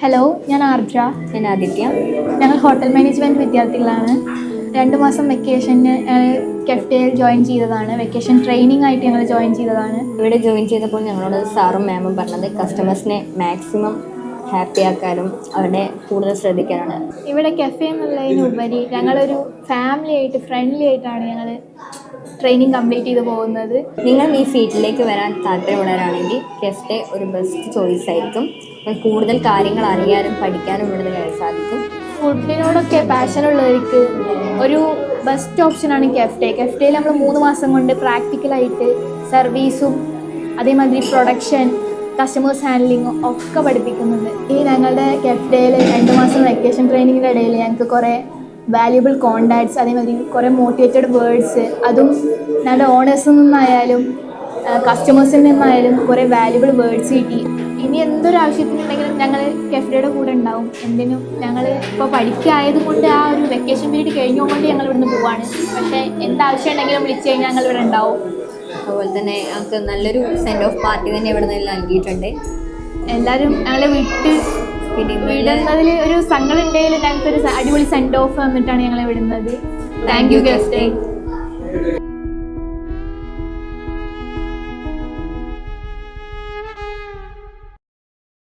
Hello, ഞാൻ ആർദ്ര. ഞാൻ ആദിത്യ. ഞങ്ങൾ ഹോട്ടൽ മാനേജ്മെൻറ്റ് വിദ്യാർത്ഥികളാണ്. 2 മാസം വെക്കേഷന് കെഫ്റ്റയിൽ ജോയിൻ ചെയ്തതാണ്. വെക്കേഷൻ ട്രെയിനിങ് ആയിട്ട് ഞങ്ങൾ ജോയിൻ ചെയ്തതാണ്. ഇവിടെ ജോയിൻ ചെയ്തപ്പോൾ ഞങ്ങളോട് സാറും മാമും പറഞ്ഞത് കസ്റ്റമേഴ്സിനെ മാക്സിമം ഹാപ്പി ആക്കാനും അവരുടെ കൂടുതൽ ശ്രദ്ധിക്കാനാണ്. ഇവിടെ കെഫെ എന്നുള്ളതിനുപരി ഞങ്ങളൊരു ഫാമിലി ആയിട്ട് ഫ്രണ്ട്ലി ആയിട്ടാണ് ഞങ്ങൾ ട്രെയിനിങ് കംപ്ലീറ്റ് ചെയ്ത് പോകുന്നത്. നിങ്ങൾ ഈ ഫീൽഡിലേക്ക് വരാൻ താല്പര്യമുള്ളവരാണെങ്കിൽ കെഫ്റ്റെ ഒരു ബെസ്റ്റ് ചോയ്സ് ആയിരിക്കും. കൂടുതൽ കാര്യങ്ങൾ അറിയാനും പഠിക്കാനും ഇവിടുന്ന് കയറി സാധിക്കും. ഫുഡിനോടൊക്കെ പാഷനുള്ളവർക്ക് ഒരു ബെസ്റ്റ് ഓപ്ഷനാണ് കെഫ്റ്റെ. കെഫ്റ്റയിൽ നമ്മൾ 3 മാസം കൊണ്ട് പ്രാക്ടിക്കലായിട്ട് സർവീസും അതേമാതിരി പ്രൊഡക്ഷൻ, കസ്റ്റമേഴ്സ് ഹാൻഡ്ലിങ്ങും ഒക്കെ പഠിപ്പിക്കുന്നുണ്ട്. ഈ ഞങ്ങളുടെ കെഫ്റ്റയിൽ 2 മാസം വെക്കേഷൻ ട്രെയിനിങ്ങിൻ്റെ ഇടയിൽ ഞങ്ങൾക്ക് കുറേ വാല്യുബിൾ കോണ്ടാക്ട്സ്, അതേമാതിരി കുറേ മോട്ടിവേറ്റഡ് വേർഡ്സ്, അതും ഞങ്ങളുടെ ഓണേഴ്സിൽ നിന്നായാലും കസ്റ്റമേഴ്സിൽ നിന്നായാലും കുറേ വാല്യുബിൾ വേർഡ്സ് കിട്ടി. ഇനി എന്തൊരു ആവശ്യത്തിനുണ്ടെങ്കിലും ഞങ്ങൾ കെഫ്റ്റയുടെ കൂടെ ഉണ്ടാവും. എന്തിനും ഞങ്ങൾ ഇപ്പോൾ പഠിക്കായത് കൊണ്ട് ആ ഒരു വെക്കേഷൻ പീരീഡ് കഴിഞ്ഞുകൊണ്ട് ഞങ്ങൾ ഇവിടുന്ന് പോവാണ്. പക്ഷേ എന്താവശ്യം ഉണ്ടെങ്കിലും വിളിച്ചു കഴിഞ്ഞാൽ ഞങ്ങൾ ഇവിടെ ഉണ്ടാവും. അതുപോലെ തന്നെ ഞങ്ങൾക്ക് നല്ലൊരു സെൻഡ് ഓഫ് പാർട്ടി തന്നെ ഇവിടെ നിന്ന് നൽകിയിട്ടുണ്ട്. എല്ലാവരും ഞങ്ങളെ വിടുന്നതിൽ ഒരു സങ്കടം ഉണ്ടെങ്കിൽ ഞങ്ങൾക്കൊരു അടിപൊളി സെൻഡ് ഓഫ് വന്നിട്ടാണ് ഞങ്ങളെ വിടുന്നത്. Thank you കെഫ്റ്റെ.